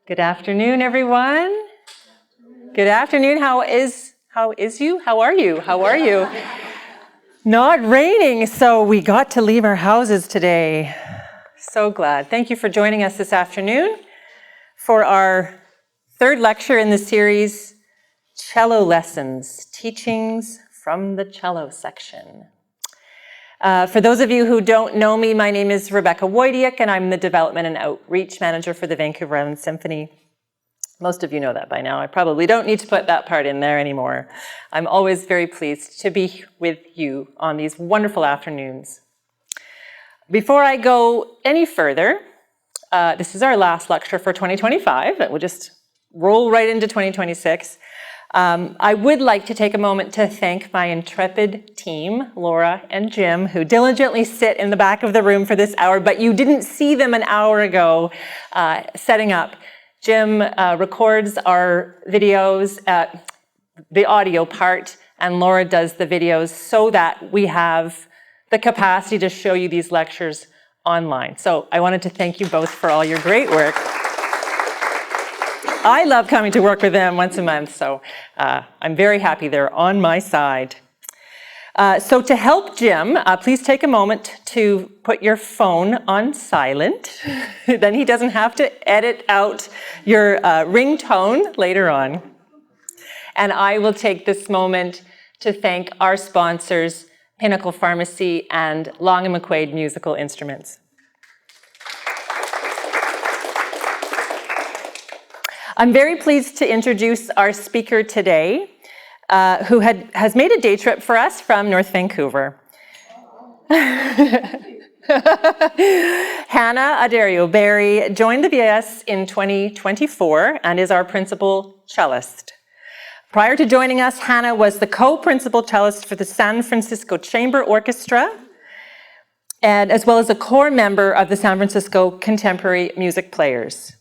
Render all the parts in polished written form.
Good afternoon, everyone. Good afternoon. How are you? Not raining, so we got to leave our houses today. So glad. Thank you for joining us this afternoon for our third lecture in the series, Cello Lessons, Teachings from the Cello Section. For those of you who don't know me, my name is Rebecca Wojciak, and I'm the Development and Outreach Manager for the Vancouver Island Symphony. Most of you know that by now. I probably don't need to put that part in there anymore. I'm always very pleased to be with you on these wonderful afternoons. Before I go any further, this is our last lecture for 2025. We'll just roll right into 2026. I would like to take a moment to thank my intrepid team, Laura and Jim, who diligently sit in the back of the room for this hour, but you didn't see them an hour ago setting up. Jim records our videos, the audio part, and Laura does the videos so that we have the capacity to show you these lectures online. So I wanted to thank you both for all your great work. I love coming to work with them once a month, so I'm very happy they're on my side. So to help Jim, please take a moment to put your phone on silent. Then he doesn't have to edit out your ringtone later on. And I will take this moment to thank our sponsors, Pinnacle Pharmacy and Long & McQuaid Musical Instruments. I'm very pleased to introduce our speaker today, who has made a day trip for us from North Vancouver. Hannah Adario-Barry joined the VIS in 2024 and is our principal cellist. Prior to joining us, Hannah was the co-principal cellist for the San Francisco Chamber Orchestra, and as well as a core member of the San Francisco Contemporary Music Players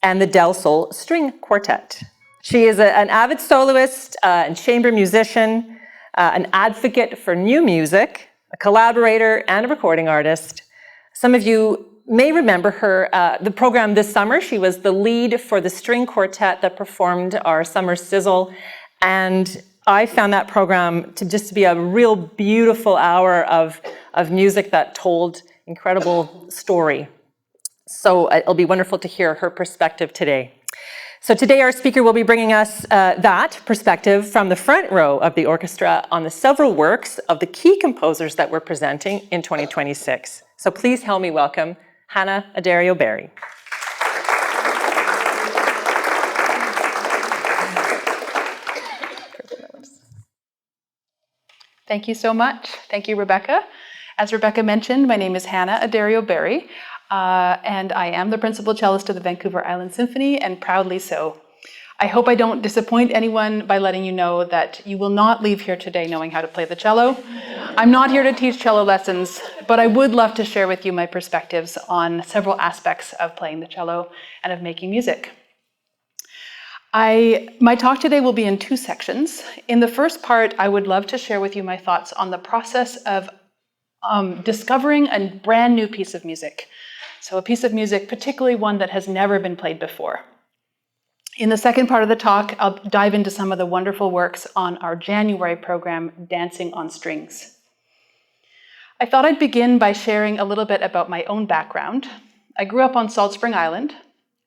and the Del Sol String Quartet. She is an avid soloist and chamber musician, an advocate for new music, a collaborator, and a recording artist. Some of you may remember her, the program this summer. She was the lead for the string quartet that performed our summer sizzle, and I found that program to just be a real beautiful hour of music that told incredible story. So it'll be wonderful to hear her perspective today. So today our speaker will be bringing us that perspective from the front row of the orchestra on the several works of the key composers that we're presenting in 2026. So please help me welcome Hannah Adario-Barry. Thank you so much. Thank you, Rebecca. As Rebecca mentioned, my name is Hannah Adario-Barry. And I am the principal cellist of the Vancouver Island Symphony, and proudly so. I hope I don't disappoint anyone by letting you know that you will not leave here today knowing how to play the cello. I'm not here to teach cello lessons, but I would love to share with you my perspectives on several aspects of playing the cello and of making music. My talk today will be in two sections. In the first part, I would love to share with you my thoughts on the process of discovering a brand new piece of music. So a piece of music, particularly one that has never been played before. In the second part of the talk, I'll dive into some of the wonderful works on our January program, Dancing on Strings. I thought I'd begin by sharing a little bit about my own background. I grew up on Salt Spring Island,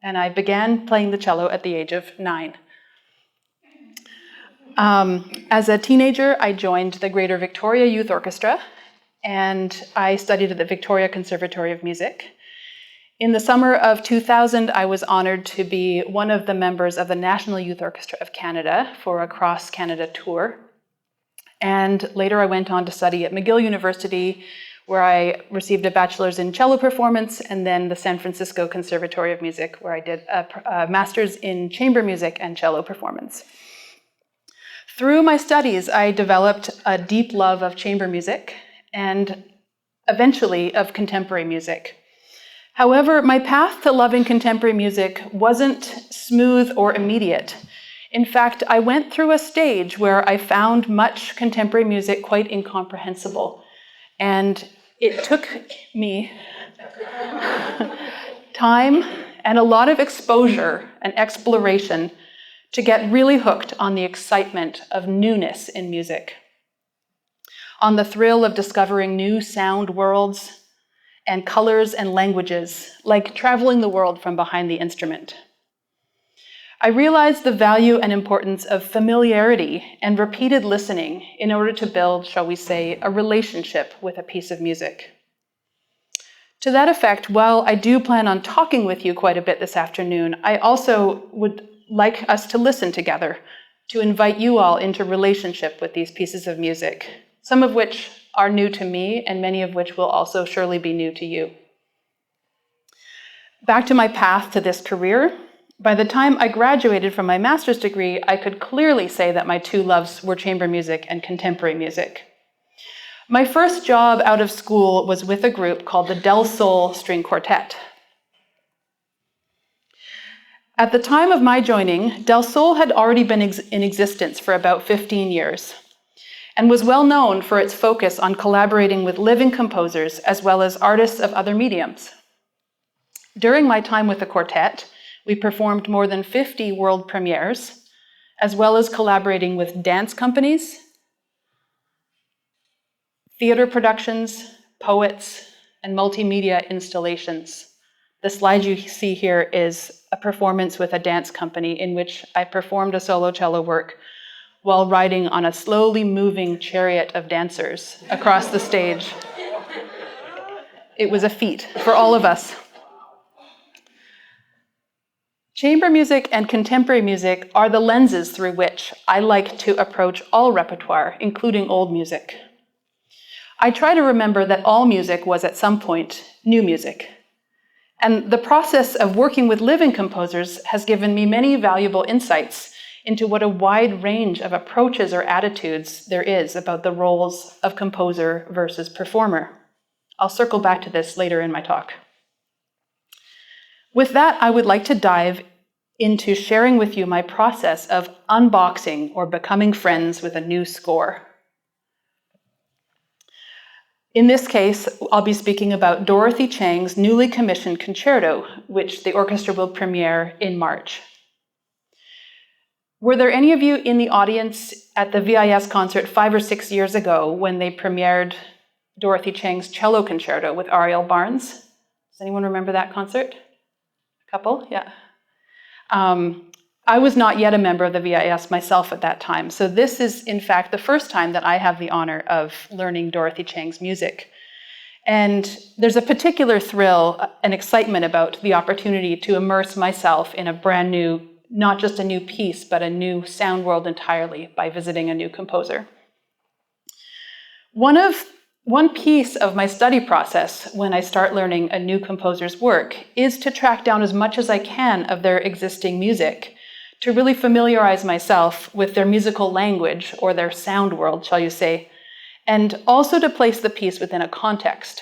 and I began playing the cello at the age of 9. As a teenager, I joined the Greater Victoria Youth Orchestra, and I studied at the Victoria Conservatory of Music. In the summer of 2000, I was honored to be one of the members of the National Youth Orchestra of Canada for a cross-Canada tour. And later I went on to study at McGill University, where I received a bachelor's in cello performance, and then the San Francisco Conservatory of Music, where I did a master's in chamber music and cello performance. Through my studies, I developed a deep love of chamber music and eventually of contemporary music. However, my path to loving contemporary music wasn't smooth or immediate. In fact, I went through a stage where I found much contemporary music quite incomprehensible. And it took me time and a lot of exposure and exploration to get really hooked on the excitement of newness in music, on the thrill of discovering new sound worlds and colors and languages, like traveling the world from behind the instrument. I realized the value and importance of familiarity and repeated listening in order to build, shall we say, a relationship with a piece of music. To that effect, while I do plan on talking with you quite a bit this afternoon, I also would like us to listen together, to invite you all into relationship with these pieces of music, some of which are new to me and many of which will also surely be new to you. Back to my path to this career, by the time I graduated from my master's degree, I could clearly say that my two loves were chamber music and contemporary music. My first job out of school was with a group called the Del Sol String Quartet. At the time of my joining, Del Sol had already been in existence for about 15 years and was well known for its focus on collaborating with living composers as well as artists of other mediums. During my time with the quartet, we performed more than 50 world premieres, as well as collaborating with dance companies, theater productions, poets, and multimedia installations. The slide you see here is a performance with a dance company in which I performed a solo cello work while riding on a slowly moving chariot of dancers across the stage. It was a feat for all of us. Chamber music and contemporary music are the lenses through which I like to approach all repertoire, including old music. I try to remember that all music was at some point new music. And the process of working with living composers has given me many valuable insights into what a wide range of approaches or attitudes there is about the roles of composer versus performer. I'll circle back to this later in my talk. With that, I would like to dive into sharing with you my process of unboxing or becoming friends with a new score. In this case, I'll be speaking about Dorothy Chang's newly commissioned concerto, which the orchestra will premiere in March. Were there any of you in the audience at the VIS concert 5 or 6 years ago when they premiered Dorothy Chang's cello concerto with Ariel Barnes? Does anyone remember that concert? A couple? Yeah. I was not yet a member of the VIS myself at that time, so this is, in fact, the first time that I have the honor of learning Dorothy Chang's music. And there's a particular thrill and excitement about the opportunity to immerse myself in a brand new, not just a new piece, but a new sound world entirely by visiting a new composer. One piece of my study process when I start learning a new composer's work is to track down as much as I can of their existing music, to really familiarize myself with their musical language or their sound world, shall you say, and also to place the piece within a context.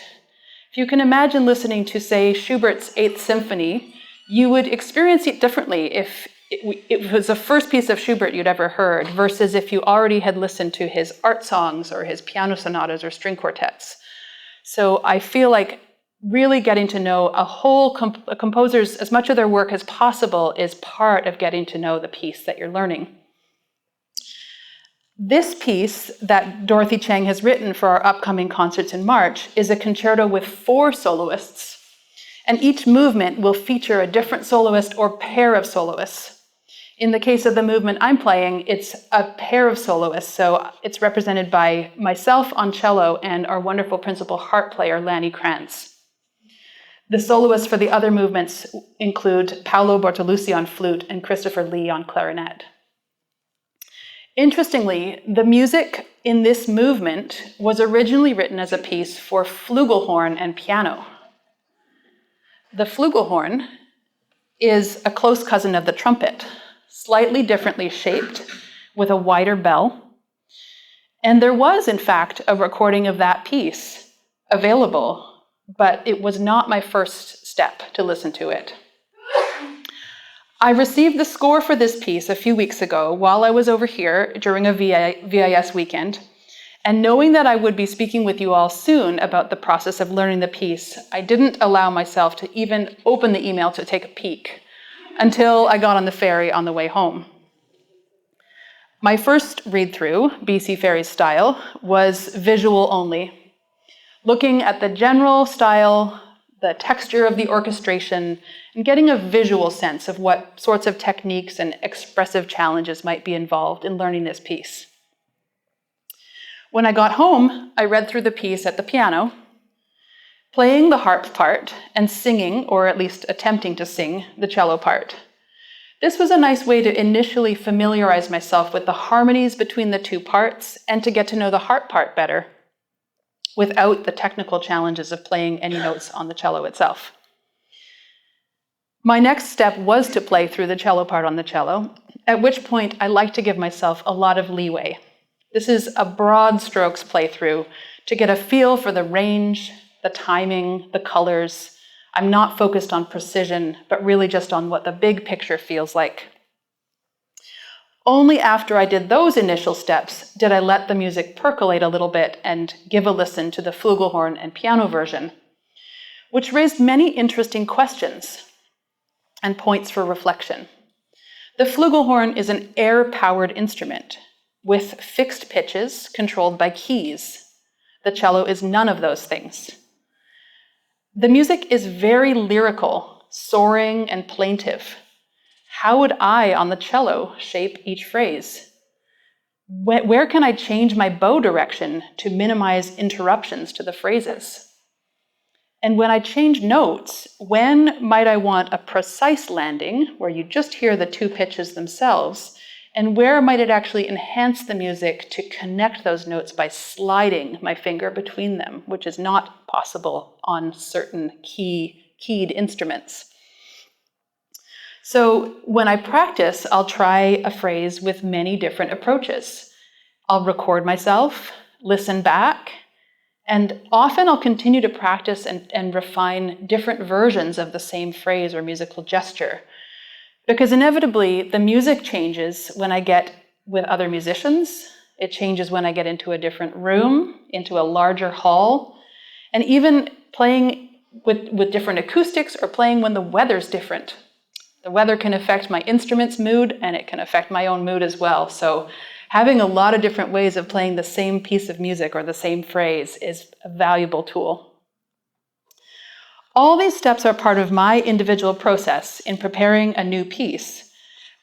If you can imagine listening to, say, Schubert's 8th Symphony, you would experience it differently if it was the first piece of Schubert you'd ever heard versus if you already had listened to his art songs or his piano sonatas or string quartets. So I feel like really getting to know a composer's, as much of their work as possible is part of getting to know the piece that you're learning. This piece that Dorothy Chang has written for our upcoming concerts in March is a concerto with 4 soloists, and each movement will feature a different soloist or pair of soloists. In the case of the movement I'm playing, it's a pair of soloists, so it's represented by myself on cello and our wonderful principal harp player, Lanny Krantz. The soloists for the other movements include Paolo Bortolussi on flute and Christopher Lee on clarinet. Interestingly, the music in this movement was originally written as a piece for flugelhorn and piano. The flugelhorn is a close cousin of the trumpet, slightly differently shaped with a wider bell. And there was, in fact, a recording of that piece available, but it was not my first step to listen to it. I received the score for this piece a few weeks ago while I was over here during a VIS weekend, And knowing that I would be speaking with you all soon about the process of learning the piece, I didn't allow myself to even open the email to take a peek until I got on the ferry on the way home. My first read-through, BC Ferry style, was visual only, looking at the general style, the texture of the orchestration, and getting a visual sense of what sorts of techniques and expressive challenges might be involved in learning this piece. When I got home, I read through the piece at the piano, playing the harp part and singing, or at least attempting to sing, the cello part. This was a nice way to initially familiarize myself with the harmonies between the two parts and to get to know the harp part better, without the technical challenges of playing any notes on the cello itself. My next step was to play through the cello part on the cello, at which point I like to give myself a lot of leeway. This is a broad strokes playthrough to get a feel for the range, the timing, the colors. I'm not focused on precision, but really just on what the big picture feels like. Only after I did those initial steps did I let the music percolate a little bit and give a listen to the flugelhorn and piano version, which raised many interesting questions and points for reflection. The flugelhorn is an air-powered instrument with fixed pitches controlled by keys. The cello is none of those things. The music is very lyrical, soaring, and plaintive. How would I, on the cello, shape each phrase? Where can I change my bow direction to minimize interruptions to the phrases? And when I change notes, when might I want a precise landing, where you just hear the two pitches themselves, and where might it actually enhance the music to connect those notes by sliding my finger between them, which is not possible on certain keyed instruments. So when I practice, I'll try a phrase with many different approaches. I'll record myself, listen back, and often I'll continue to practice and refine different versions of the same phrase or musical gesture. Because inevitably, the music changes when I get with other musicians. It changes when I get into a different room, into a larger hall, and even playing with different acoustics or playing when the weather's different. The weather can affect my instrument's mood, and it can affect my own mood as well. So having a lot of different ways of playing the same piece of music or the same phrase is a valuable tool. All these steps are part of my individual process in preparing a new piece,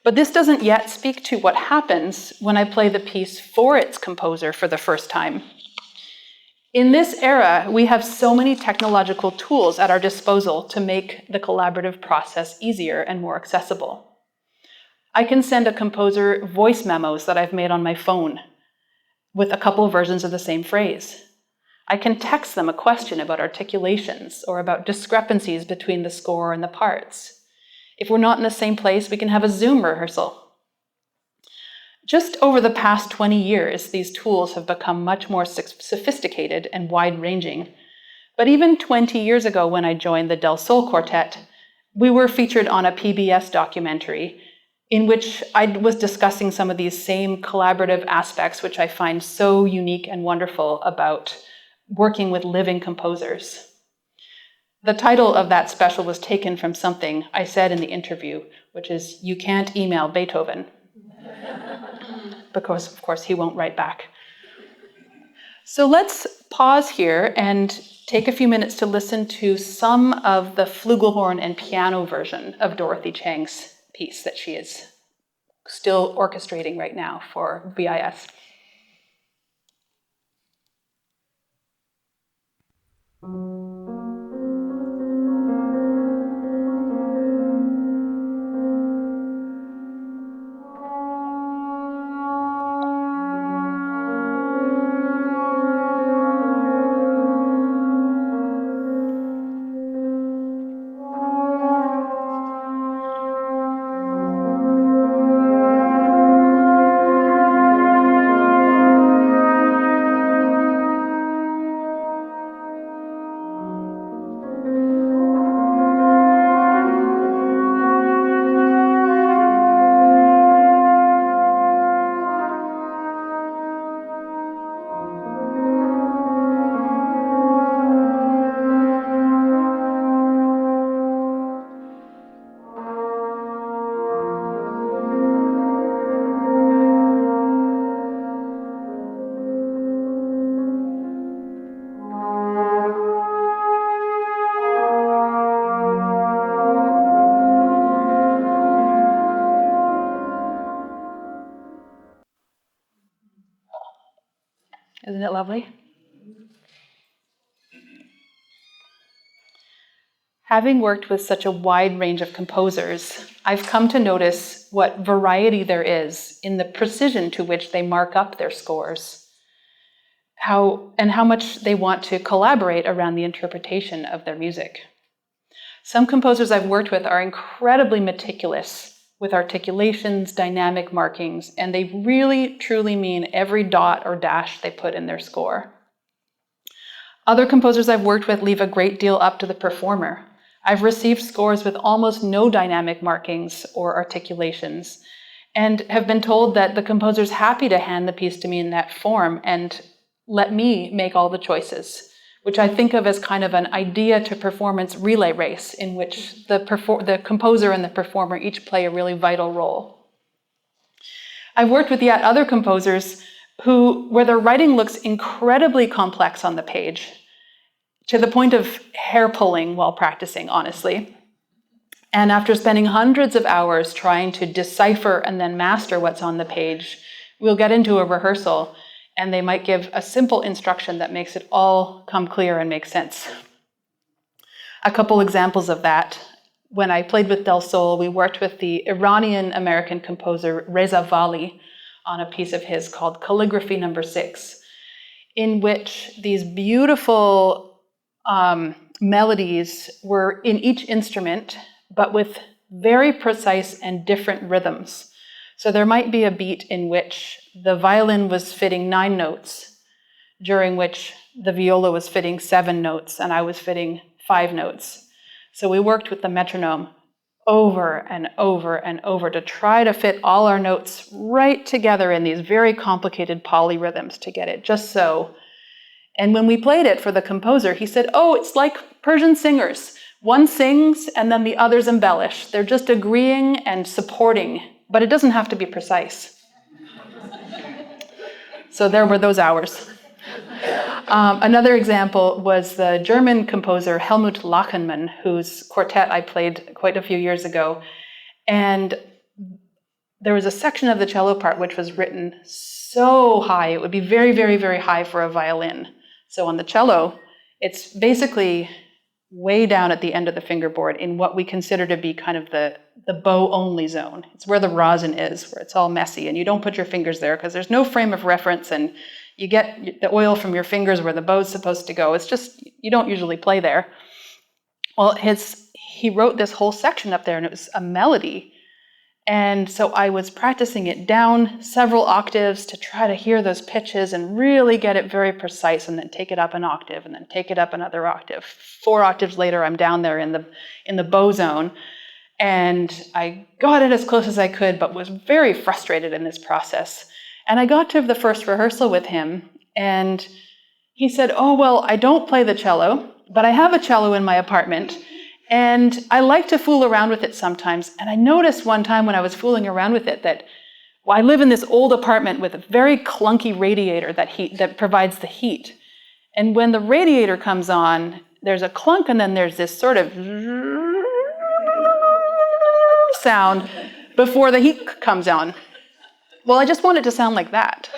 but this doesn't yet speak to what happens when I play the piece for its composer for the first time. In this era, we have so many technological tools at our disposal to make the collaborative process easier and more accessible. I can send a composer voice memos that I've made on my phone with a couple versions of the same phrase. I can text them a question about articulations or about discrepancies between the score and the parts. If we're not in the same place, we can have a Zoom rehearsal. Just over the past 20 years, these tools have become much more sophisticated and wide-ranging. But even 20 years ago, when I joined the Del Sol Quartet, we were featured on a PBS documentary in which I was discussing some of these same collaborative aspects, which I find so unique and wonderful about working with living composers. The title of that special was taken from something I said in the interview, which is, "You can't email Beethoven," because of course he won't write back. So let's pause here and take a few minutes to listen to some of the flugelhorn and piano version of Dorothy Chang's piece that she is still orchestrating right now for VIS. lovely? Having worked with such a wide range of composers, I've come to notice what variety there is in the precision to which they mark up their scores, how much they want to collaborate around the interpretation of their music. Some composers I've worked with are incredibly meticulous with articulations, dynamic markings, and they really, truly mean every dot or dash they put in their score. Other composers I've worked with leave a great deal up to the performer. I've received scores with almost no dynamic markings or articulations, and have been told that the composer's happy to hand the piece to me in that form and let me make all the choices, which I think of as kind of an idea to performance relay race in which the composer and the performer each play a really vital role. I've worked with yet other composers where their writing looks incredibly complex on the page, to the point of hair pulling while practicing, honestly. And after spending hundreds of hours trying to decipher and then master what's on the page, we'll get into a rehearsal and they might give a simple instruction that makes it all come clear and make sense. A couple examples of that. When I played with Del Sol, we worked with the Iranian-American composer Reza Vali on a piece of his called Calligraphy No. 6, in which these beautiful melodies were in each instrument, but with very precise and different rhythms. So there might be a beat in which the violin was fitting 9 notes, during which the viola was fitting 7 notes, and I was fitting 5 notes. So we worked with the metronome over and over and over to try to fit all our notes right together in these very complicated polyrhythms to get it just so. And when we played it for the composer, he said, "Oh, it's like Persian singers. One sings and then the others embellish. They're just agreeing and supporting, but it doesn't have to be precise." So there were those hours. Another example was the German composer Helmut Lachenmann, whose quartet I played quite a few years ago. And there was a section of the cello part which was written so high, it would be very, very, very high for a violin. So on the cello, it's basically way down at the end of the fingerboard in what we consider to be kind of the bow-only zone. It's where the rosin is, where it's all messy, and you don't put your fingers there because there's no frame of reference, and you get the oil from your fingers where the bow's supposed to go. It's just, you don't usually play there. Well, he wrote this whole section up there, and it was a melody. And so I was practicing it down several octaves to try to hear those pitches and really get it very precise, and then take it up an octave and then take it up another octave. 4 octaves later, I'm down there in the bow zone. And I got it as close as I could, but was very frustrated in this process. And I got to the first rehearsal with him, and he said, "Oh, well, I don't play the cello, but I have a cello in my apartment. And I like to fool around with it sometimes." And I noticed one time when I was fooling around with it that, well, I live in this old apartment with a very clunky radiator that provides the heat. And when the radiator comes on, there's a clunk, and then there's this sort of sound before the heat comes on. Well, I just want it to sound like that.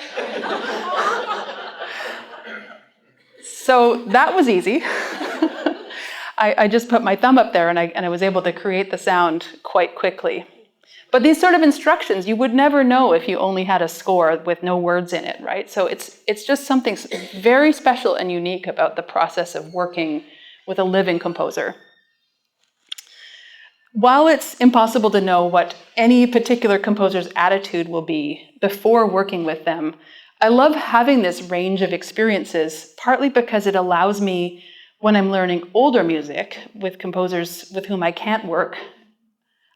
So that was easy. I just put my thumb up there and I was able to create the sound quite quickly. But these sort of instructions, you would never know if you only had a score with no words in it, right? So it's just something very special and unique about the process of working with a living composer. While it's impossible to know what any particular composer's attitude will be before working with them, I love having this range of experiences, partly because it allows me, when I'm learning older music with composers with whom I can't work,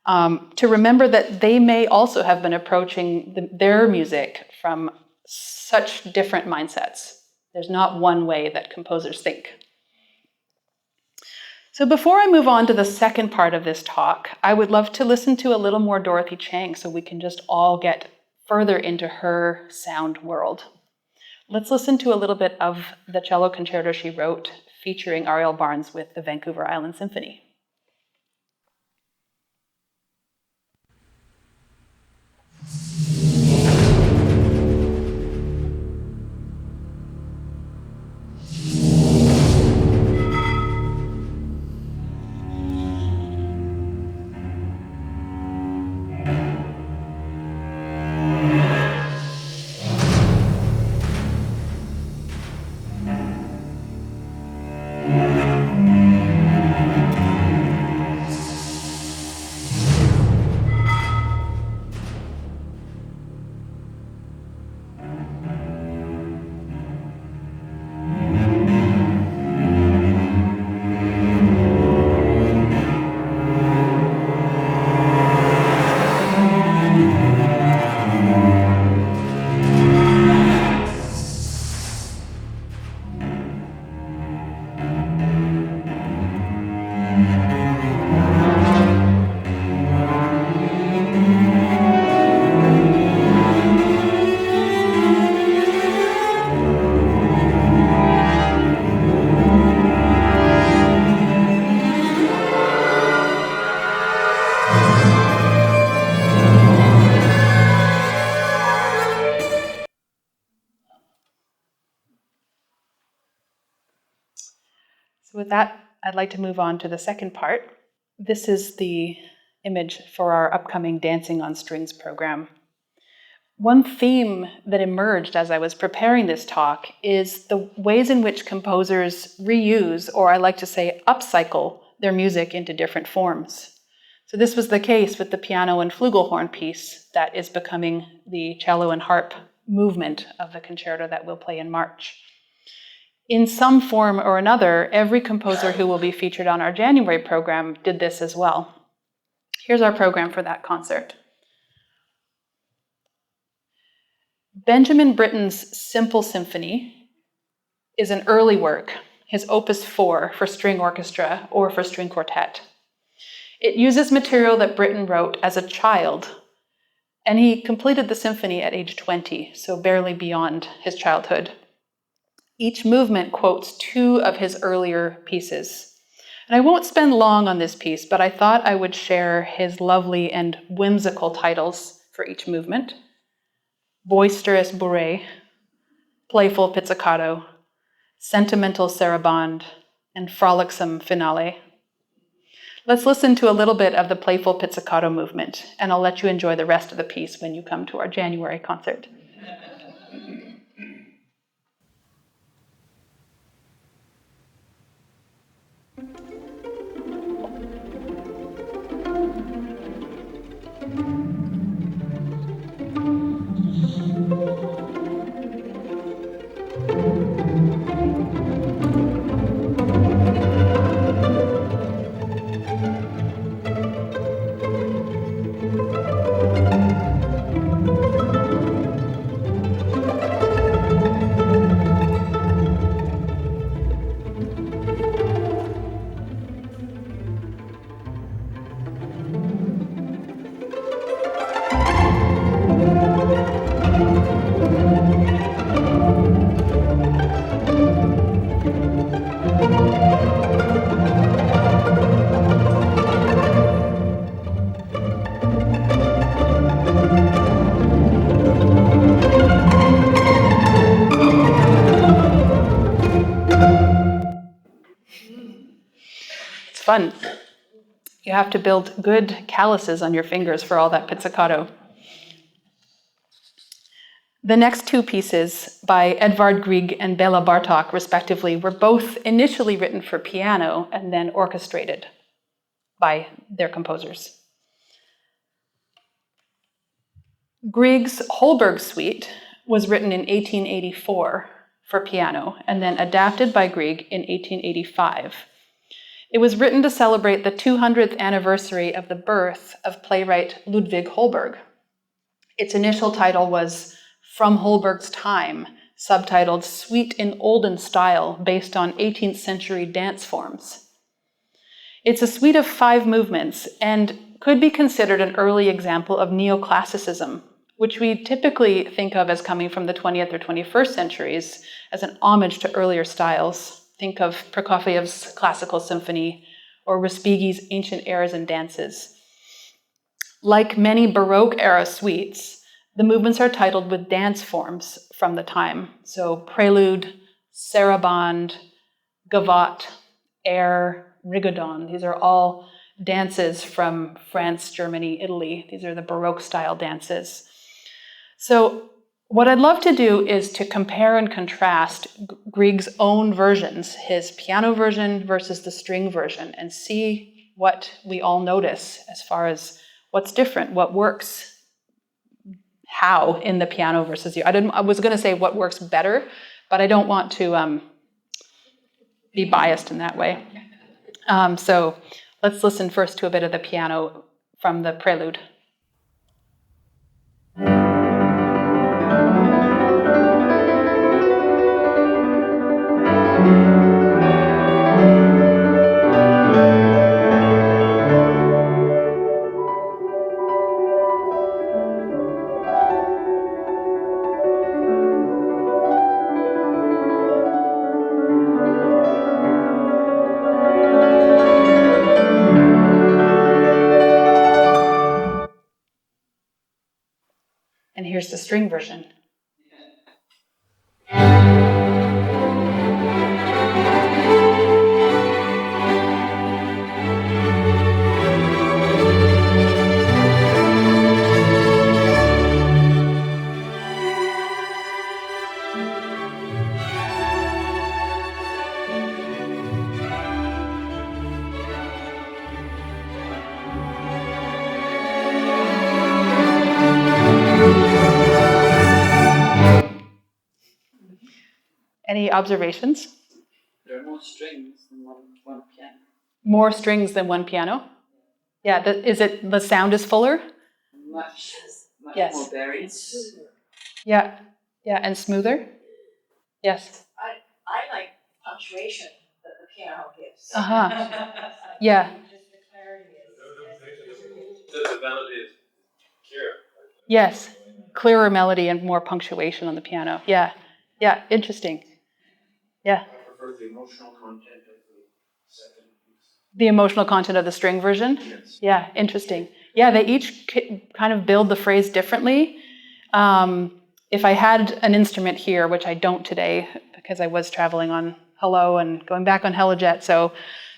to remember that they may also have been approaching their music from such different mindsets. There's not one way that composers think. So before I move on to the second part of this talk, I would love to listen to a little more Dorothy Chang so we can just all get further into her sound world. Let's listen to a little bit of the cello concerto she wrote featuring Ariel Barnes with the Vancouver Island Symphony. So with that, I'd like to move on to the second part. This is the image for our upcoming Dancing on Strings program. One theme that emerged as I was preparing this talk is the ways in which composers reuse, or I like to say upcycle, their music into different forms. So this was the case with the piano and flugelhorn piece that is becoming the cello and harp movement of the concerto that we'll play in March. In some form or another, every composer who will be featured on our January program did this as well. Here's our program for that concert. Benjamin Britten's Simple Symphony is an early work, his opus 4 for string orchestra or for string quartet. It uses material that Britten wrote as a child, and he completed the symphony at age 20, so barely beyond his childhood. Each movement quotes 2 of his earlier pieces. And I won't spend long on this piece, but I thought I would share his lovely and whimsical titles for each movement: Boisterous Bourrée, Playful Pizzicato, Sentimental Sarabande, and Frolicsome Finale. Let's listen to a little bit of the Playful Pizzicato movement, and I'll let you enjoy the rest of the piece when you come to our January concert. Fun. You have to build good calluses on your fingers for all that pizzicato. The next 2 pieces by Edvard Grieg and Béla Bartók, respectively, were both initially written for piano and then orchestrated by their composers. Grieg's Holberg Suite was written in 1884 for piano and then adapted by Grieg in 1885. It was written to celebrate the 200th anniversary of the birth of playwright Ludwig Holberg. Its initial title was From Holberg's Time, subtitled Suite in Olden Style, based on 18th century dance forms. It's a suite of 5 movements and could be considered an early example of neoclassicism, which we typically think of as coming from the 20th or 21st centuries as an homage to earlier styles. Think of Prokofiev's Classical Symphony or Respighi's Ancient Airs and Dances. Like many Baroque-era suites, the movements are titled with dance forms from the time. So prelude, sarabande, gavotte, air, rigodon. These are all dances from France, Germany, Italy. These are the Baroque-style dances. So what I'd love to do is to compare and contrast Grieg's own versions, his piano version versus the string version, and see what we all notice as far as what's different, what works, how in the piano versus you. I was going to say what works better, but I don't want to be biased in that way. So let's listen first to a bit of the piano from the prelude. And here's the string version. Any observations? There are more strings than one piano. More strings than one piano? Yeah, the sound is fuller? Much Yes. more varied. Yeah, and smoother? Yes. I like punctuation that the piano gives. Yeah. Just the clarity The melody is clear. Yes. Clearer melody and more punctuation on the piano. Yeah. Yeah, interesting. Yeah. I prefer the emotional content of the second piece. The emotional content of the string version? Yes. Yeah, interesting. Yeah, they each kind of build the phrase differently. If I had an instrument here, which I don't today, because I was traveling on Hello and going back on Helijet, so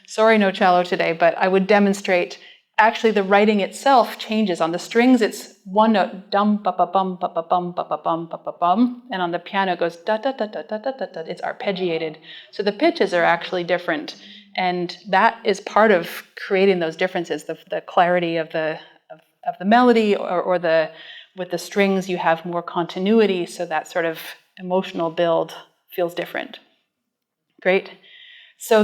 sorry, no cello today, but I would demonstrate actually the writing itself changes. On the strings, it's one note, dum, ba ba bum, ba ba bum, ba ba bum, ba ba bum, and on the piano it goes da da da da da da da da. It's arpeggiated. So the pitches are actually different. And that is part of creating those differences, the clarity of the melody, or with the strings you have more continuity, so that sort of emotional build feels different. Great. So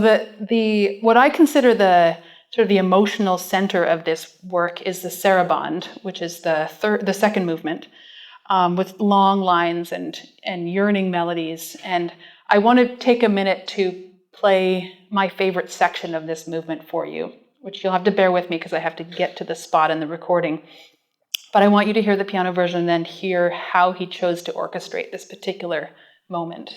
what I consider the sort of the emotional center of this work is the saraband, which is the second movement, with long lines and yearning melodies. And I want to take a minute to play my favorite section of this movement for you, which you'll have to bear with me because I have to get to the spot in the recording. But I want you to hear the piano version and then hear how he chose to orchestrate this particular moment.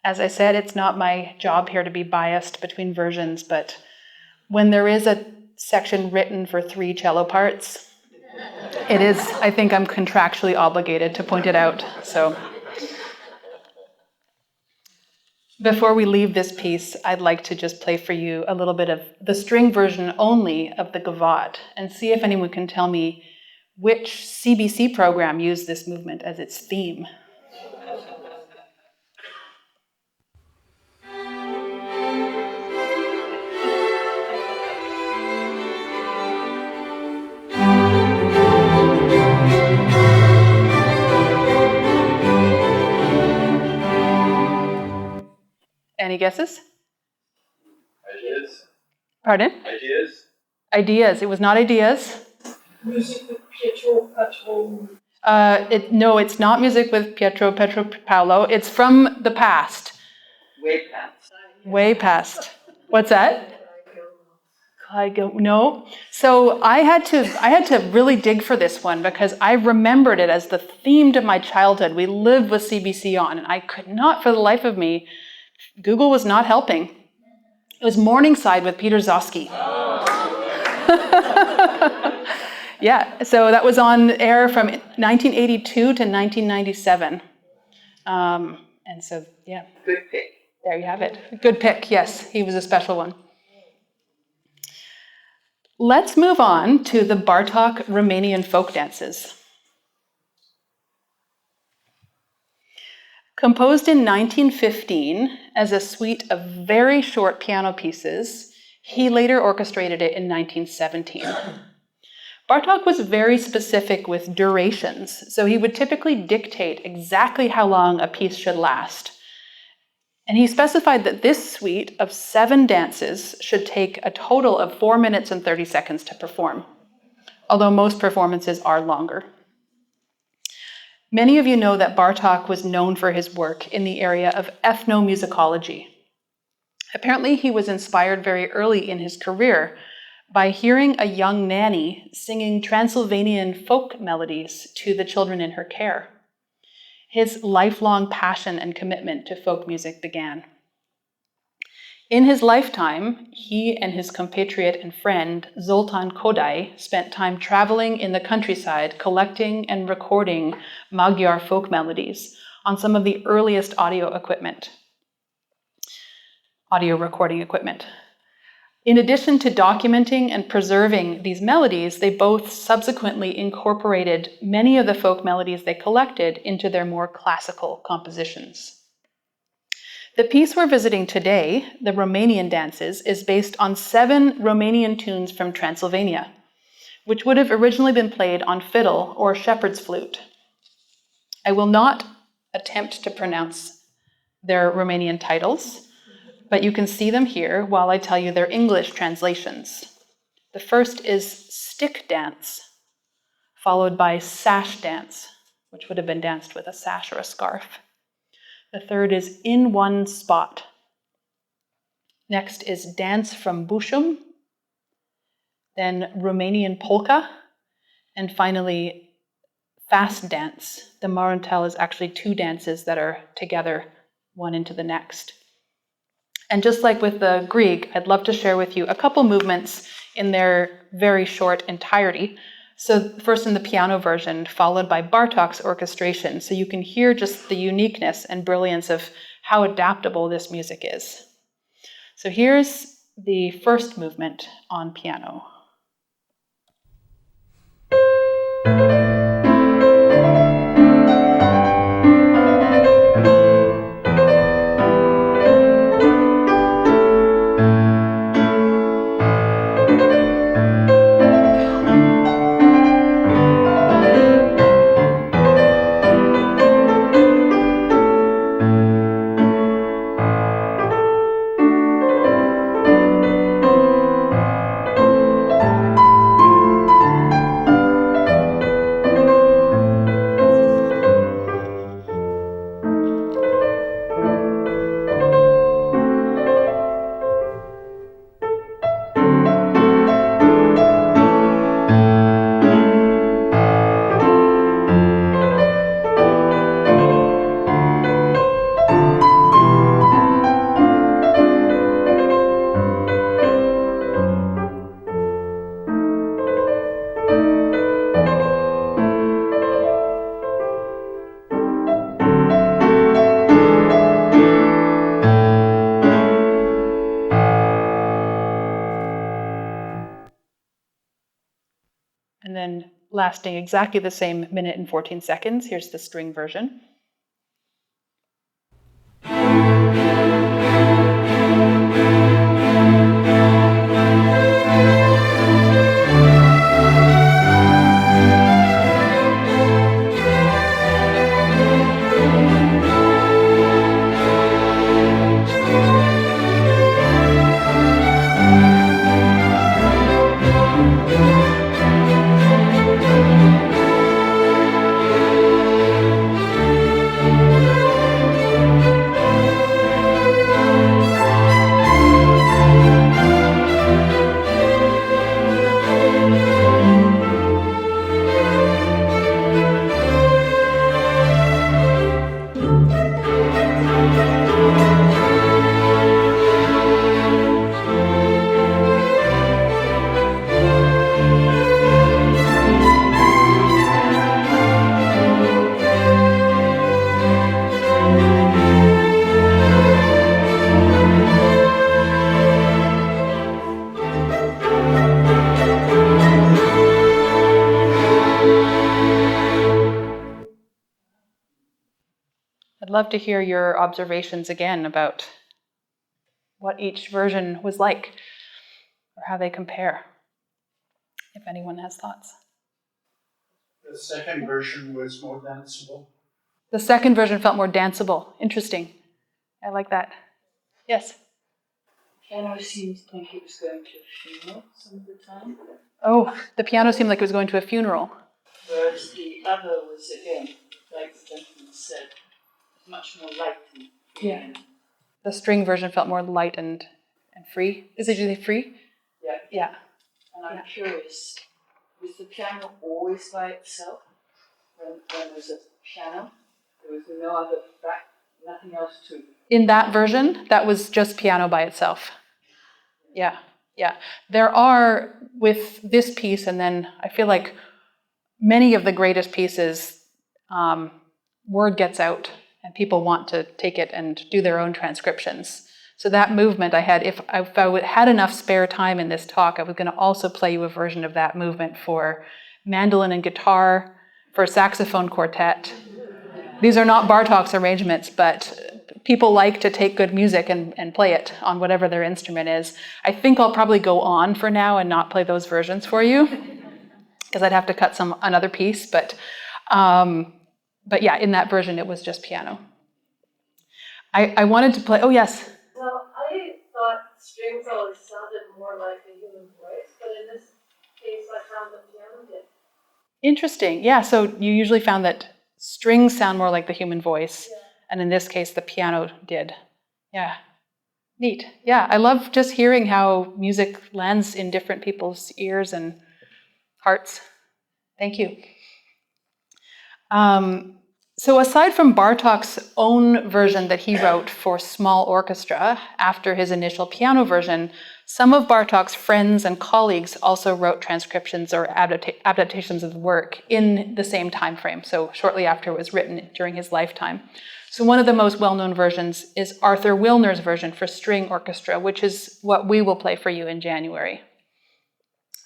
As I said, it's not my job here to be biased between versions, but when there is a section written for 3 cello parts, it is, I think I'm contractually obligated to point it out. So before we leave this piece, I'd like to just play for you a little bit of the string version only of the gavotte and see if anyone can tell me which CBC program used this movement as its theme. Any guesses? Ideas? Pardon? Ideas? Ideas. It was not Ideas. Music with Pietro Paolo. No, it's not music with Pietro Paolo. It's from the past. Way past. Way past. What's that? No. So I had to really dig for this one because I remembered it as the theme to my childhood. We lived with CBC on, and I could not, for the life of me, Google was not helping. It was Morningside with Peter Zosky. Yeah, so that was on air from 1982 to 1997. And so, yeah. Good pick. There you have it. Good pick, yes. He was a special one. Let's move on to the Bartók Romanian folk dances. Composed in 1915 as a suite of very short piano pieces, he later orchestrated it in 1917. Bartók was very specific with durations, so he would typically dictate exactly how long a piece should last. And he specified that this suite of 7 dances should take a total of 4 minutes and 30 seconds to perform, although most performances are longer. Many of you know that Bartók was known for his work in the area of ethnomusicology. Apparently, he was inspired very early in his career by hearing a young nanny singing Transylvanian folk melodies to the children in her care. His lifelong passion and commitment to folk music began. In his lifetime, he and his compatriot and friend, Zoltán Kodály, spent time traveling in the countryside, collecting and recording Magyar folk melodies on some of the earliest audio recording equipment. In addition to documenting and preserving these melodies, they both subsequently incorporated many of the folk melodies they collected into their more classical compositions. The piece we're visiting today, the Romanian Dances, is based on 7 Romanian tunes from Transylvania, which would have originally been played on fiddle or shepherd's flute. I will not attempt to pronounce their Romanian titles, but you can see them here while I tell you their English translations. The first is stick dance, followed by sash dance, which would have been danced with a sash or a scarf. The third is in one spot. Next is dance from Bushum, then Romanian polka, and finally fast dance. The Marantel is actually 2 dances that are together, one into the next. And just like with the Grieg, I'd love to share with you a couple movements in their very short entirety. So first in the piano version, followed by Bartók's orchestration, so you can hear just the uniqueness and brilliance of how adaptable this music is. So here's the first movement on piano. And then lasting exactly the same minute and 14 seconds, here's the string version. I'd love to hear your observations again about what each version was like or how they compare, if anyone has thoughts. The second version was more danceable. The second version felt more danceable. Interesting. I like that. Yes? Piano seems like it was going to a funeral some of the time, Oh, the piano seemed like it was going to a funeral. whereas the other was, again, like the gentleman said, much more light and free. Yeah. The string version felt more light and free. Is it usually free? Yeah. Yeah. And I'm curious, was the piano always by itself? When there was a piano, there was no other back, nothing else to. In that version, that was just piano by itself. Yeah, yeah. There are, with this piece, and then I feel like many of the greatest pieces, word gets out and people want to take it and do their own transcriptions. So that movement I had, if I had enough spare time in this talk, I was going to also play you a version of that movement for mandolin and guitar, for saxophone quartet. These are not Bartók's arrangements, but people like to take good music and play it on whatever their instrument is. I think I'll probably go on for now and not play those versions for you, because I'd have to cut another piece. But yeah, in that version, it was just piano. I wanted to play. Oh yes. Well, I thought strings always sounded more like a human voice, but in this case, I found the piano did. Interesting. Yeah. So you usually found that strings sound more like the human voice, and in this case, the piano did. Yeah. Neat. Yeah. I love just hearing how music lands in different people's ears and hearts. Thank you. So aside from Bartók's own version that he wrote for small orchestra after his initial piano version, some of Bartók's friends and colleagues also wrote transcriptions or adaptations of the work in the same time frame, so shortly after it was written during his lifetime. So one of the most well-known versions is Arthur Wilner's version for string orchestra, which is what we will play for you in January.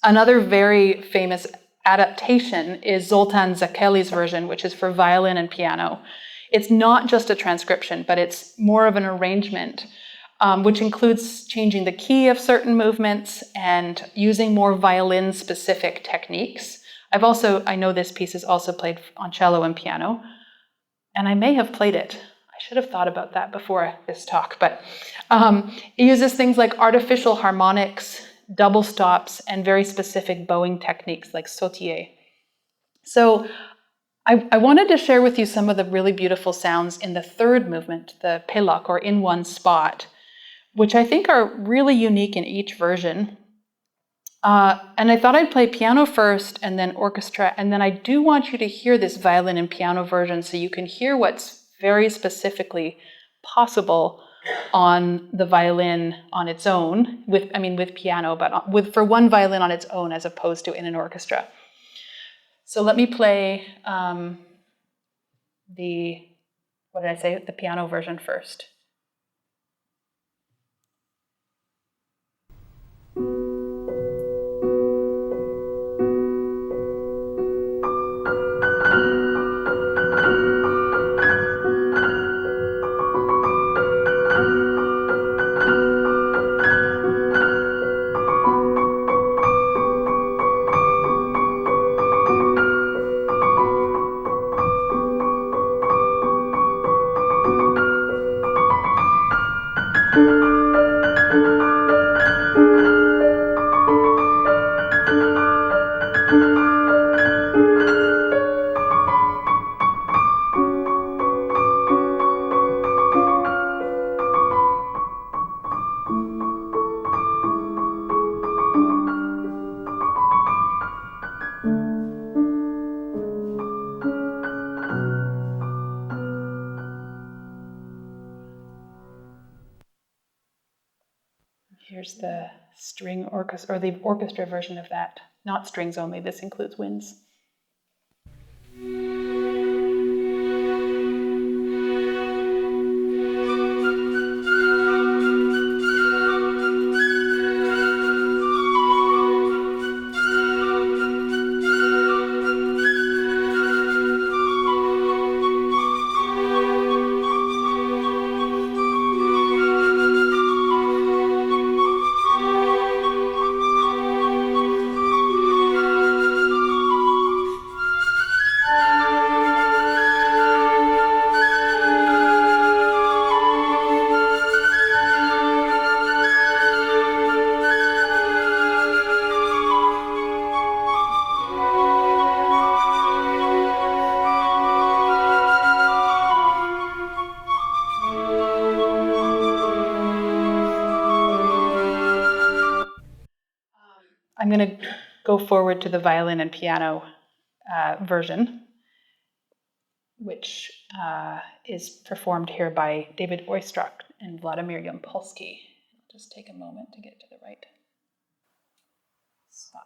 Another very famous adaptation is Zoltán Zakely's version, which is for violin and piano. It's not just a transcription, but it's more of an arrangement, which includes changing the key of certain movements and using more violin-specific techniques. I know this piece is also played on cello and piano, and I may have played it. I should have thought about that before this talk, but it uses things like artificial harmonics, double stops, and very specific bowing techniques like sautier. So I wanted to share with you some of the really beautiful sounds in the third movement, the pelak, or in one spot, which I think are really unique in each version. And I thought I'd play piano first and then orchestra, and then I do want you to hear this violin and piano version so you can hear what's very specifically possible on the violin on its own, with piano, but for one violin on its own as opposed to in an orchestra. So let me play the piano version first. Here's the string orchestra, or the orchestra version of that. Not strings only, this includes winds. I'm going to go forward to the violin and piano version, which is performed here by David Oistrakh and Vladimir Yampolsky. Just take a moment to get to the right spot.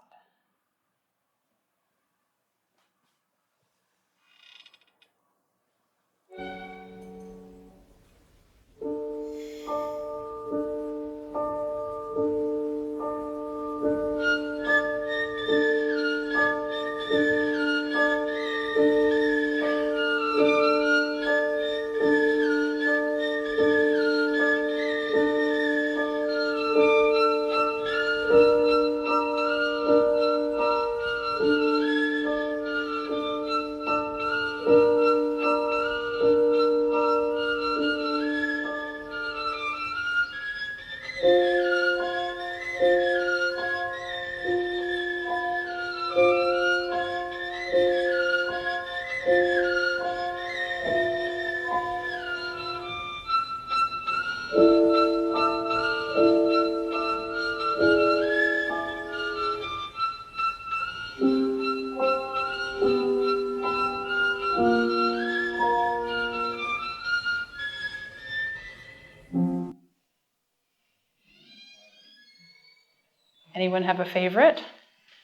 Anyone have a favorite?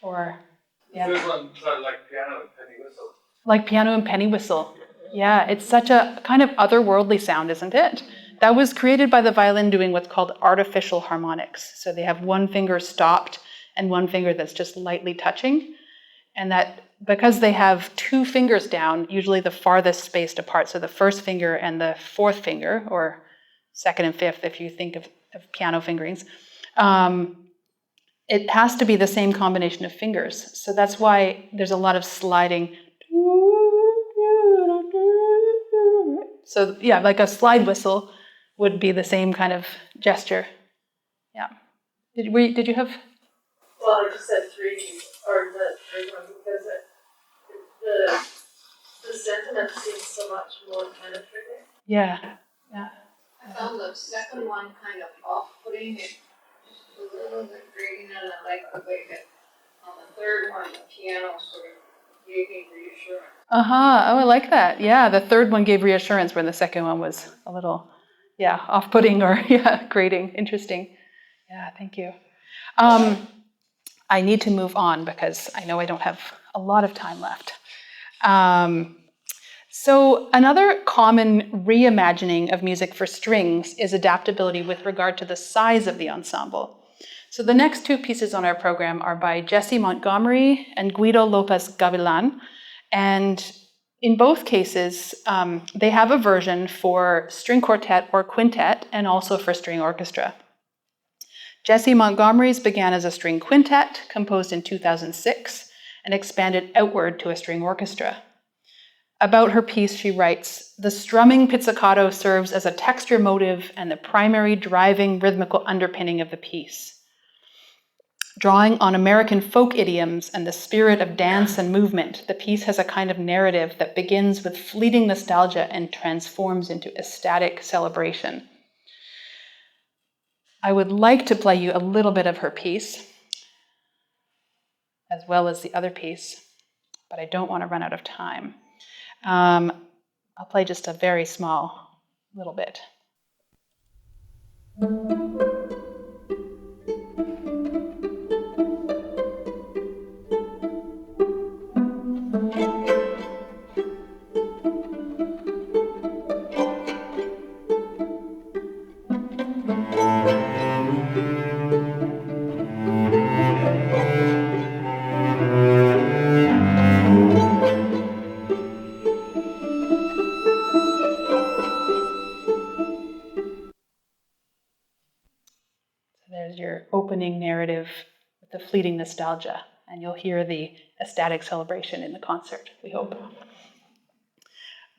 Or yeah. This one sounds like piano and penny whistle. Like piano and penny whistle. Yeah, it's such a kind of otherworldly sound, isn't it? That was created by the violin doing what's called artificial harmonics. So they have one finger stopped and one finger that's just lightly touching. And that, because they have two fingers down, usually the farthest spaced apart, so the first finger and the fourth finger, or second and fifth if you think of piano fingerings, it has to be the same combination of fingers. So that's why there's a lot of sliding. So yeah, like a slide whistle would be the same kind of gesture. Yeah. Did you have? Well, I just said three, or the third one, because the sentiment seems so much more penetrating. Yeah. Yeah. I found the second one kind of off-putting, it just a little bit grating, and I like the way that on the third one, the piano sort of gave me reassurance. Oh, I like that. Yeah, the third one gave reassurance, where the second one was a little, yeah, off-putting or grating. Interesting. Yeah, thank you. I need to move on because I know I don't have a lot of time left. So another common reimagining of music for strings is adaptability with regard to the size of the ensemble. So the next two pieces on our program are by Jesse Montgomery and Guido Lopez Gavilan. And in both cases, they have a version for string quartet or quintet and also for string orchestra. Jesse Montgomery's began as a string quintet, composed in 2006, and expanded outward to a string orchestra. About her piece, she writes, "The strumming pizzicato serves as a texture motive and the primary driving rhythmical underpinning of the piece. Drawing on American folk idioms and the spirit of dance and movement, the piece has a kind of narrative that begins with fleeting nostalgia and transforms into ecstatic celebration." I would like to play you a little bit of her piece, as well as the other piece, but I don't want to run out of time. I'll play just a very small little bit. There's your opening narrative with the fleeting nostalgia, and you'll hear the ecstatic celebration in the concert, we hope.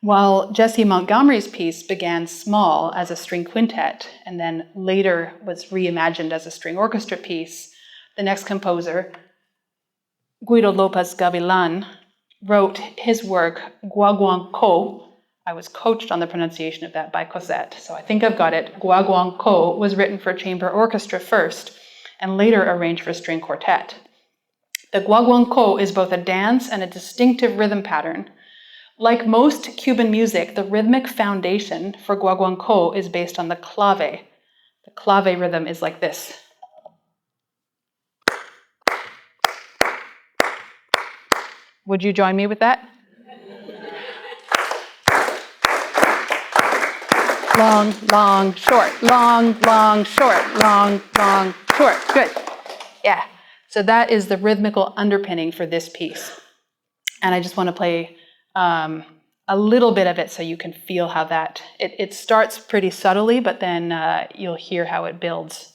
While Jesse Montgomery's piece began small as a string quintet and then later was reimagined as a string orchestra piece, the next composer, Guido Lopez Gavilan, wrote his work, Guaguancó. I was coached on the pronunciation of that by Cosette, so I think I've got it. Guaguancó was written for chamber orchestra first and later arranged for string quartet. The guaguancó is both a dance and a distinctive rhythm pattern. Like most Cuban music, the rhythmic foundation for guaguancó is based on the clave. The clave rhythm is like this. Would you join me with that? Long, long, short, long, long, short, long, long, short. Good. Yeah. So that is the rhythmical underpinning for this piece. And I just want to play a little bit of it so you can feel how that, it starts pretty subtly, but then you'll hear how it builds.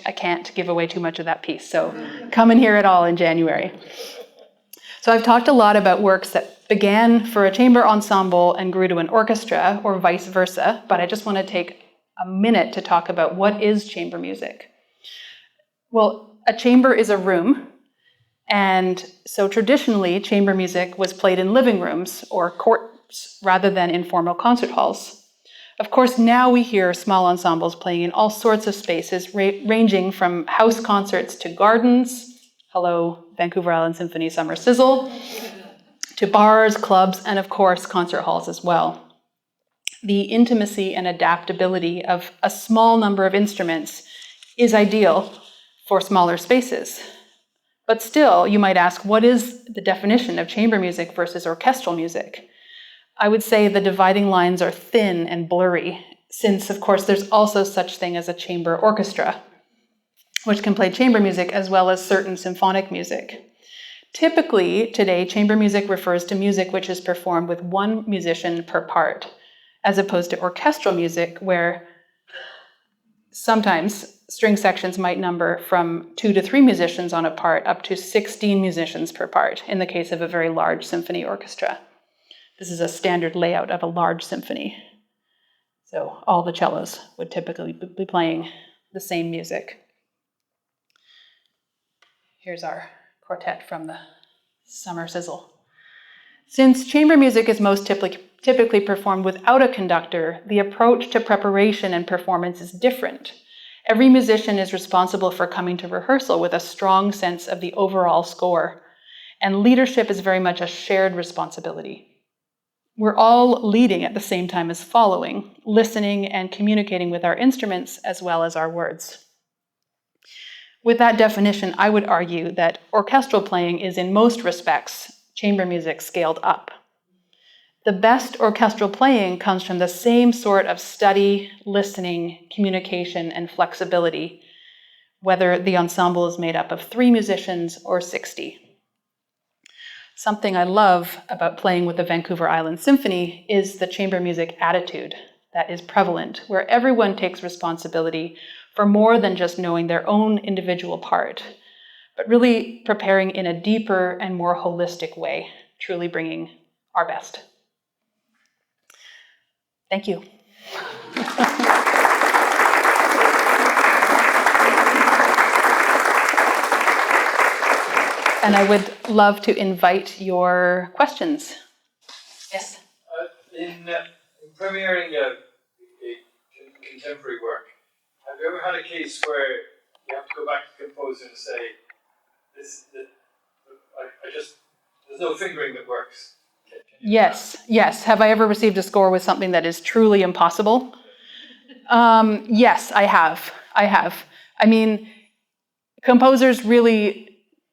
I can't give away too much of that piece, so come and hear it all in January. So I've talked a lot about works that began for a chamber ensemble and grew to an orchestra, or vice versa, but I just want to take a minute to talk about what is chamber music. Well, a chamber is a room, and so traditionally chamber music was played in living rooms or courts rather than in formal concert halls. Of course, now we hear small ensembles playing in all sorts of spaces, ranging from house concerts to gardens, hello, Vancouver Island Symphony Summer Sizzle, to bars, clubs, and of course, concert halls as well. The intimacy and adaptability of a small number of instruments is ideal for smaller spaces. But still, you might ask, what is the definition of chamber music versus orchestral music? I would say the dividing lines are thin and blurry, since, of course, there's also such thing as a chamber orchestra, which can play chamber music as well as certain symphonic music. Typically, today, chamber music refers to music which is performed with one musician per part, as opposed to orchestral music, where sometimes string sections might number from 2 to 3 musicians on a part, up to 16 musicians per part, in the case of a very large symphony orchestra. This is a standard layout of a large symphony. So all the cellos would typically be playing the same music. Here's our quartet from the Summer Sizzle. Since chamber music is most typically performed without a conductor, the approach to preparation and performance is different. Every musician is responsible for coming to rehearsal with a strong sense of the overall score, and leadership is very much a shared responsibility. We're all leading at the same time as following, listening and communicating with our instruments as well as our words. With that definition, I would argue that orchestral playing is in most respects chamber music scaled up. The best orchestral playing comes from the same sort of study, listening, communication, and flexibility, whether the ensemble is made up of 3 musicians or 60. Something I love about playing with the Vancouver Island Symphony is the chamber music attitude that is prevalent, where everyone takes responsibility for more than just knowing their own individual part, but really preparing in a deeper and more holistic way, truly bringing our best. Thank you. And I would love to invite your questions. Yes? In premiering a contemporary work, have you ever had a case where you have to go back to the composer and say, there's no fingering that works? Yes. Have I ever received a score with something that is truly impossible? Yes, I have. I mean, composers really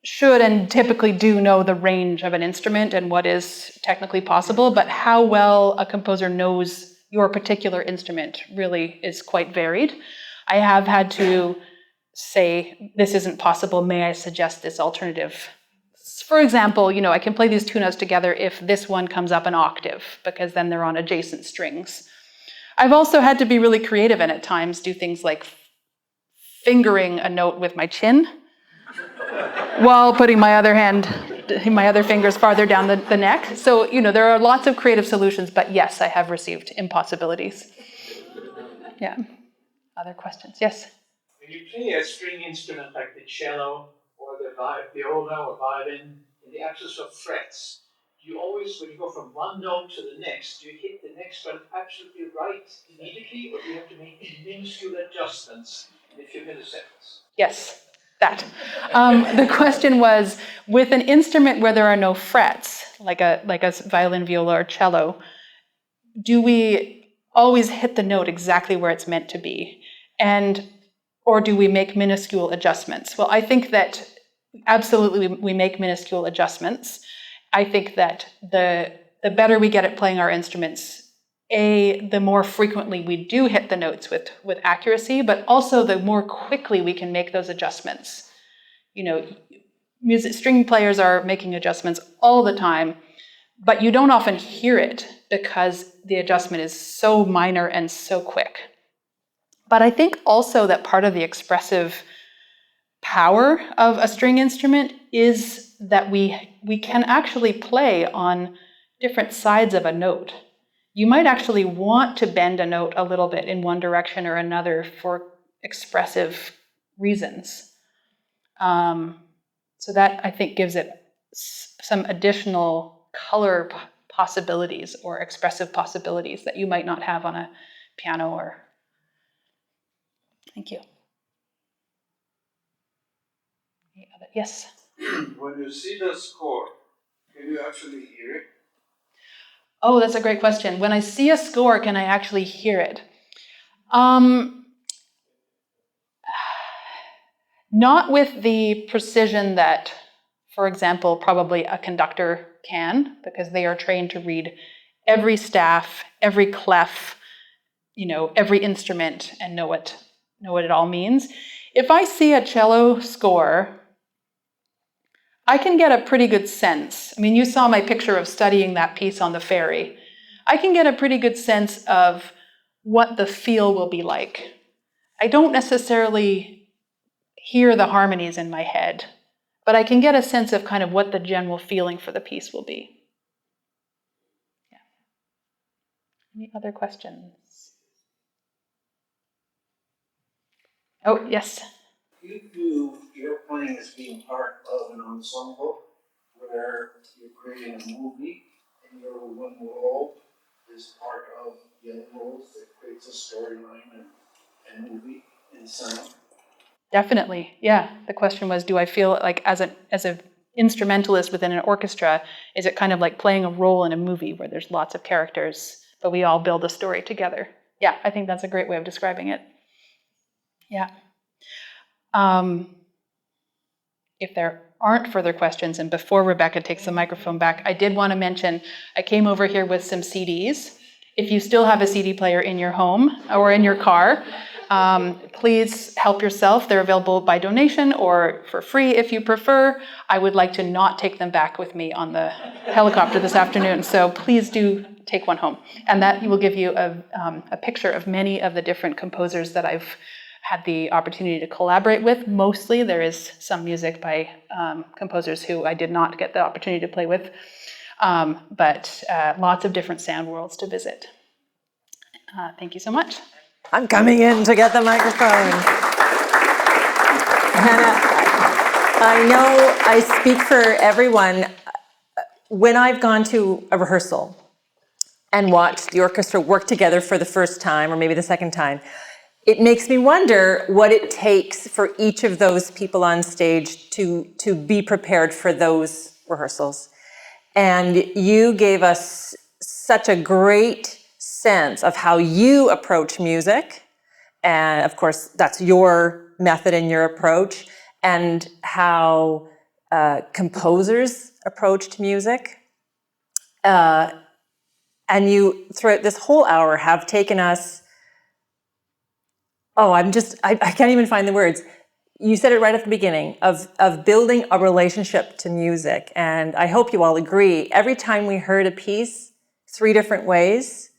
should and typically do know the range of an instrument and what is technically possible, but how well a composer knows your particular instrument really is quite varied. I have had to say, this isn't possible, may I suggest this alternative? For example, I can play these 2 notes together if this one comes up an octave, because then they're on adjacent strings. I've also had to be really creative and at times do things like fingering a note with my chin while putting my other fingers farther down the neck. So, there are lots of creative solutions, but yes, I have received impossibilities. Yeah. Other questions? Yes? When you play a string instrument like the cello or the viola or violin, in the absence of frets, do you always, when you go from one note to the next, do you hit the next one absolutely right immediately, or do you have to make minuscule adjustments in a few milliseconds? Yes, that. The question was, with an instrument where there are no frets, like a violin, viola, or cello, do we always hit the note exactly where it's meant to be? Or do we make minuscule adjustments? Well, I think that absolutely we make minuscule adjustments. I think that the better we get at playing our instruments, the more frequently we do hit the notes with accuracy, but also the more quickly we can make those adjustments. String players are making adjustments all the time, but you don't often hear it because the adjustment is so minor and so quick. But I think also that part of the expressive power of a string instrument is that we can actually play on different sides of a note. You might actually want to bend a note a little bit in one direction or another for expressive reasons. So that, I think, gives it some additional color possibilities or expressive possibilities that you might not have on a piano or... Thank you. Yes? When you see the score, can you actually hear it? Oh, that's a great question. When I see a score, can I actually hear it? Not with the precision that, for example, probably a conductor can, because they are trained to read every staff, every clef, every instrument and know what it all means. If I see a cello score, I can get a pretty good sense. I mean, you saw my picture of studying that piece on the ferry. I can get a pretty good sense of what the feel will be like. I don't necessarily hear the harmonies in my head, but I can get a sense of kind of what the general feeling for the piece will be. Yeah. Any other questions? Oh, yes. You view your playing as being part of an ensemble where you're creating a movie and your one role is part of the other roles that creates a storyline and movie and sound. Definitely, yeah. The question was, do I feel like as an instrumentalist within an orchestra, is it kind of like playing a role in a movie where there's lots of characters, but we all build a story together? Yeah, I think that's a great way of describing it. Yeah. If there aren't further questions, and before Rebecca takes the microphone back, I did want to mention, I came over here with some CDs. If you still have a CD player in your home or in your car, please help yourself. They're available by donation or for free if you prefer. I would like to not take them back with me on the helicopter this afternoon, so please do take one home. And that will give you a picture of many of the different composers that I've had the opportunity to collaborate with. Mostly there is some music by composers who I did not get the opportunity to play with, but lots of different sound worlds to visit. Thank you so much. I'm coming in to get the microphone. Hannah, I know I speak for everyone. When I've gone to a rehearsal and watched the orchestra work together for the first time, or maybe the second time, it makes me wonder what it takes for each of those people on stage to be prepared for those rehearsals. And you gave us such a great sense of how you approach music. And of course, that's your method and your approach, and how composers approached music. And you, throughout this whole hour, have taken us, I can't even find the words. You said it right at the beginning, of building a relationship to music. And I hope you all agree, every time we heard a piece 3 different ways,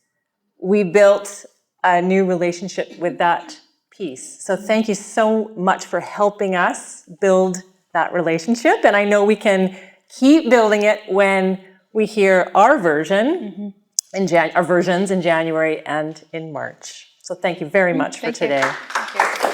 we built a new relationship with that piece. So thank you so much for helping us build that relationship. And I know we can keep building it when we hear our version, our versions in January and in March. So thank you very much for today. Thank you.